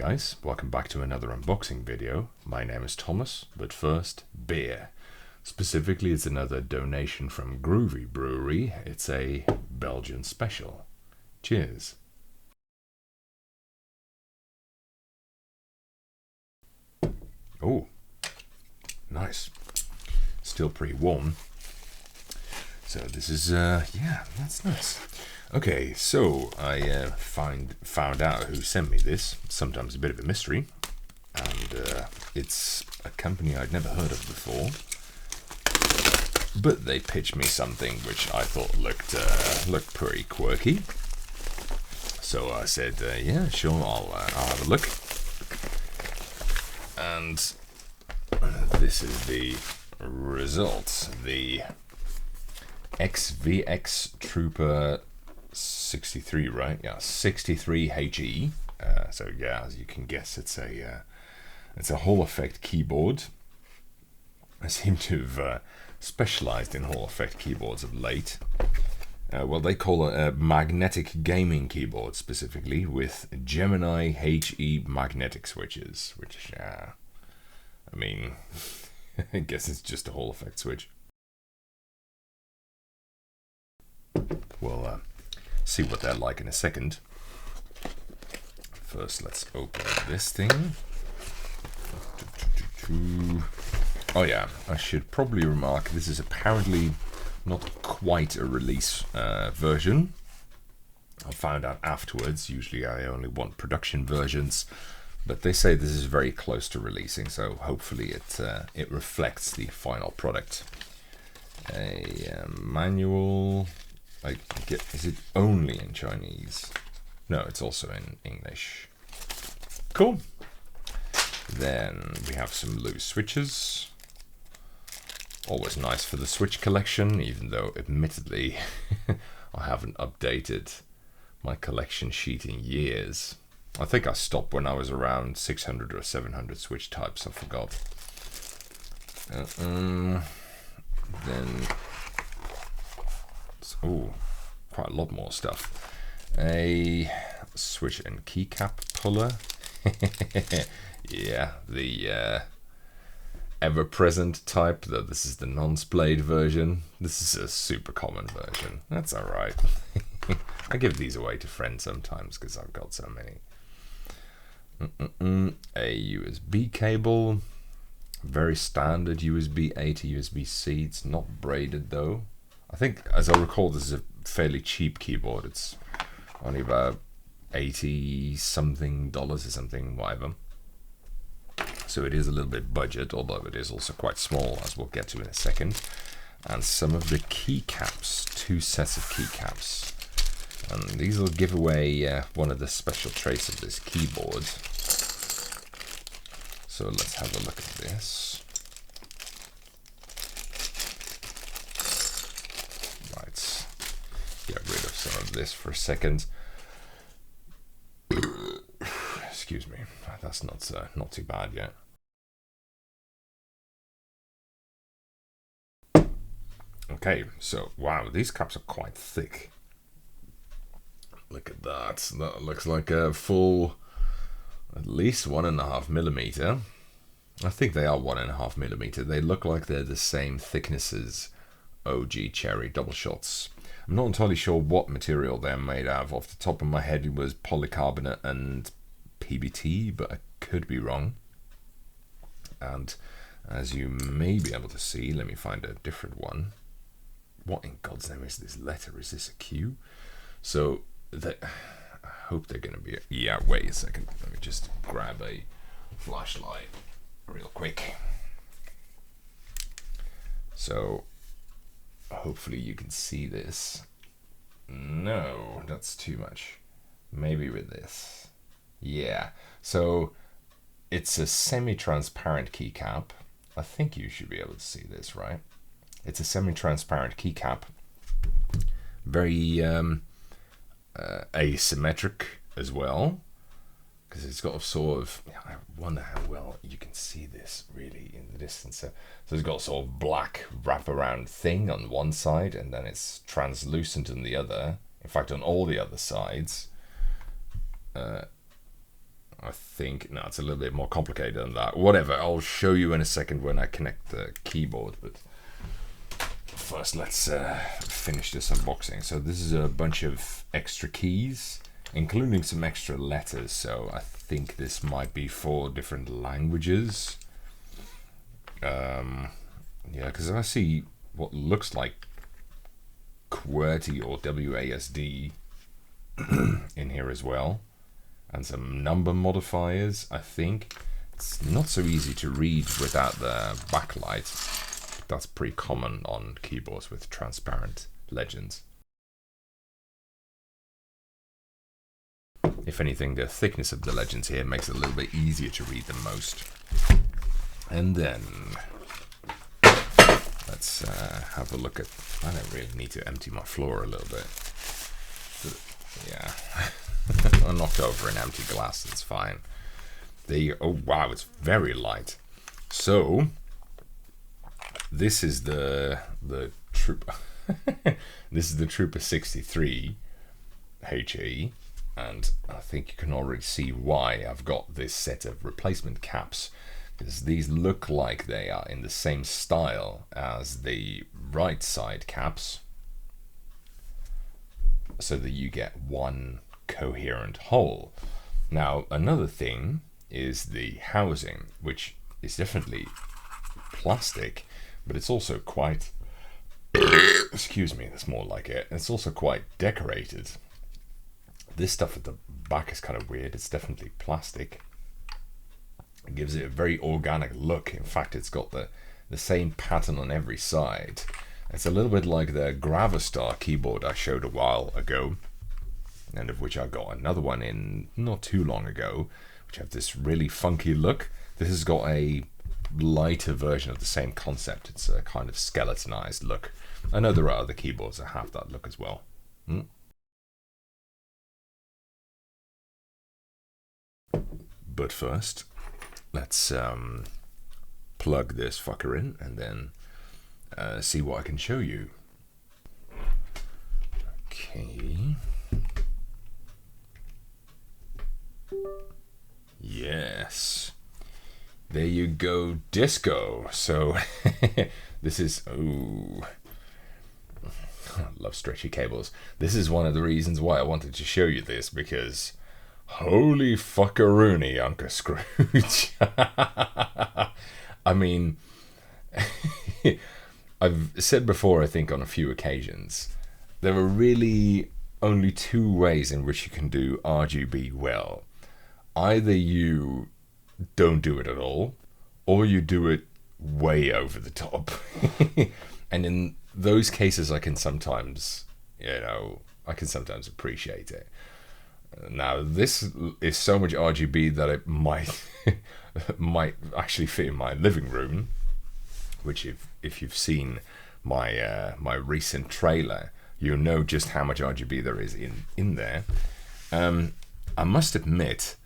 guys, welcome back to another unboxing video. My name is Thomas, but first, beer. Specifically, it's another donation from Groovy Brewery. It's a Belgian special. Cheers. Oh, nice. Still pretty warm. So this is, yeah, that's nice. Okay, so I found out who sent me this. Sometimes a bit of a mystery, and it's a company I'd never heard of before. But they pitched me something which I thought looked pretty quirky. So I said, yeah, sure, I'll have a look. And this is the result: the XVX Trooper63, right? Yeah, 63 HE. So yeah, as you can guess, it's a Hall effect keyboard. I seem to have specialized in Hall effect keyboards of late. Well, they call it a magnetic gaming keyboard, specifically with Gemini HE magnetic switches, which, I mean, I guess it's just a Hall effect switch. We'll see what they're like in a second. First, let's open this thing. Oh yeah, I should probably remark this is apparently not quite a release version. I found out afterwards. Usually I only want production versions, but they say this is very close to releasing, so hopefully it reflects the final product. A manual. Is it only in Chinese? No, it's also in English. Cool. Then we have some loose switches. Always nice for the switch collection, even though admittedly I haven't updated my collection sheet in years. I think I stopped when I was around 600 or 700 switch types, I forgot. Then, oh, quite a lot more stuff. A switch and keycap puller. Yeah, the ever-present type, though this is the non-splayed version. This is a super common version. That's alright. I give these away to friends sometimes because I've got so many. A USB cable. Very standard USB-A to USB-C. It's not braided though. I think, as I recall, this is a fairly cheap keyboard. It's only about $80-something or something, whatever. So it is a little bit budget, although it is also quite small, as we'll get to in a second. And some of the keycaps, 2 sets of keycaps. And these will give away one of the special traits of this keyboard. So let's have a look at this. Right, get rid of some of this for a second. Excuse me, that's not too bad yet. Okay, so wow, these caps are quite thick. Look at that. That looks like a full, at least 1.5 millimeter. I think they are 1.5 millimeter. They look like they're the same thickness as OG Cherry double shots. I'm not entirely sure what material they're made out of. Off the top of my head, it was polycarbonate and PBT, but I could be wrong. And as you may be able to see, let me find a different one. What in God's name is this letter? Is this a Q? So I hope they're gonna be yeah, wait a second. Let me just grab a flashlight real quick. So hopefully you can see this. No, that's too much. Maybe with this. Yeah, so it's a semi-transparent keycap. I think you should be able to see this, right? It's a semi-transparent keycap. Very asymmetric as well, because it's got a sort of, I wonder how well you can see this really in the distance. So it's got a sort of black wraparound thing on one side, and then it's translucent on the other. In fact, on all the other sides. I think. No, it's a little bit more complicated than that. Whatever, I'll show you in a second when I connect the keyboard. But first, let's finish this unboxing. So this is a bunch of extra keys, including some extra letters. So I think this might be for different languages. Yeah, because I see what looks like QWERTY or WASD in here as well, and some number modifiers. I think it's not so easy to read without the backlight. That's pretty common on keyboards with transparent legends. If anything, the thickness of the legends here makes it a little bit easier to read than most. And then let's have a look at. I don't really need to empty my floor a little bit. Yeah, I knocked over an empty glass. That's fine. Oh wow, it's very light. So this is the Trooper. This is the Trooper63 HE, and I think you can already see why I've got this set of replacement caps, because these look like they are in the same style as the right side caps, so that you get one coherent whole. Now, another thing is the housing, which is definitely plastic, but it's also quite, excuse me, that's more like it. It's also quite decorated. This stuff at the back is kind of weird. It's definitely plastic. It gives it a very organic look. In fact, it's got the same pattern on every side. It's a little bit like the Gravistar keyboard I showed a while ago, and of which I got another one in not too long ago, which have this really funky look. This has got a lighter version of the same concept. It's a kind of skeletonized look. I know there are other keyboards that have that look as well. But first, let's plug this fucker in and then see what I can show you. Okay. Yes. There you go, disco. So this is, oh, I love stretchy cables. This is one of the reasons why I wanted to show you this, because holy fuckaroony, Uncle Scrooge. I mean, I've said before, I think on a few occasions, there are really only two ways in which you can do RGB well. Either you don't do it at all, or you do it way over the top. And in those cases, I can sometimes, I can sometimes appreciate it. Now, this is so much RGB that it might might actually fit in my living room, which if you've seen my my recent trailer, you know just how much RGB there is in there. I must admit,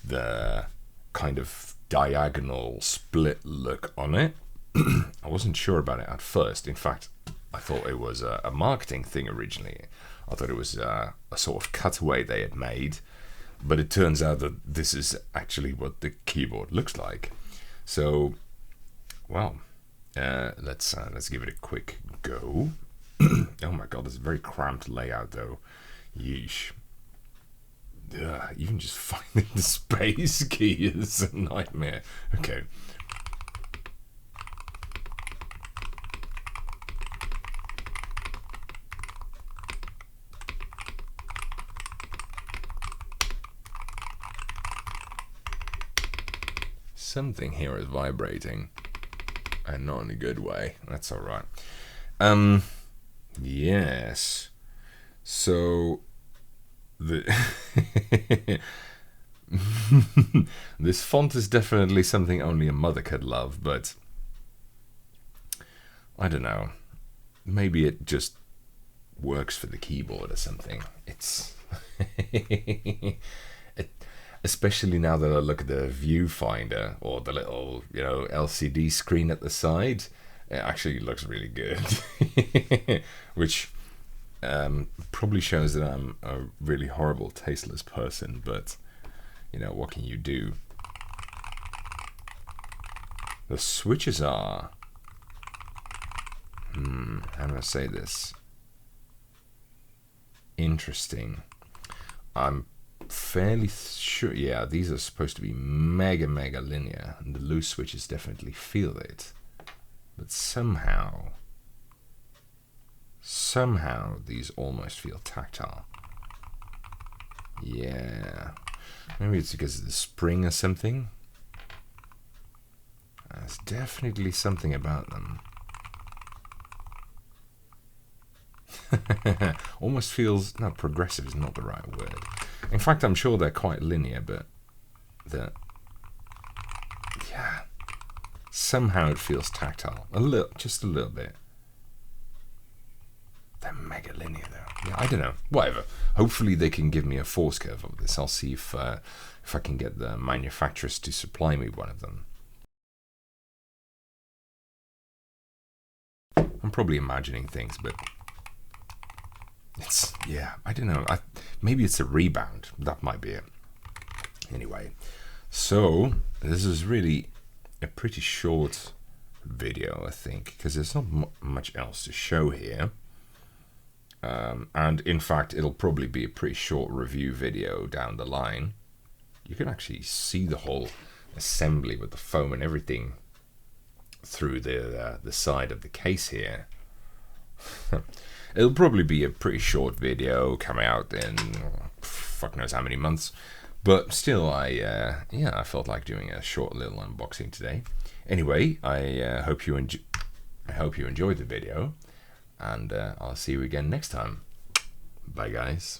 the kind of diagonal split look on it, I wasn't sure about it at first. In fact, I thought it was a marketing thing originally. I thought it was a sort of cutaway they had made, but it turns out that this is actually what the keyboard looks like. So, well, let's give it a quick go. Oh my god, it's a very cramped layout though. Yeesh. Even just finding the space key is a nightmare. Okay. Something here is vibrating, and not in a good way. That's all right. Yes. So this font is definitely something only a mother could love, but I don't know. Maybe it just works for the keyboard or something. It's especially now that I look at the viewfinder or the little, LCD screen at the side, it actually looks really good. Which probably shows that I'm a really horrible, tasteless person, but you know, what can you do? The switches are, how do I say this? Interesting. I'm fairly sure, yeah, these are supposed to be mega linear, and the loose switches definitely feel it. But somehow these almost feel tactile. Yeah, maybe it's because of the spring or something. There's definitely something about them. Almost feels, no, progressive is not the right word. In fact, I'm sure they're quite linear, but yeah, somehow it feels tactile. Just a little bit. They're mega linear though. Yeah, I don't know. Whatever. Hopefully they can give me a force curve of this. I'll see if I can get the manufacturers to supply me one of them. I'm probably imagining things, but it's, yeah, I don't know. Maybe it's a rebound. That might be it. Anyway, so this is really a pretty short video, I think, because there's not much else to show here. And in fact, it'll probably be a pretty short review video down the line. You can actually see the whole assembly with the foam and everything through the side of the case here. It'll probably be a pretty short video coming out in fuck knows how many months, but still, I felt like doing a short little unboxing today. Anyway, I hope you enjoyed the video, and I'll see you again next time. Bye, guys.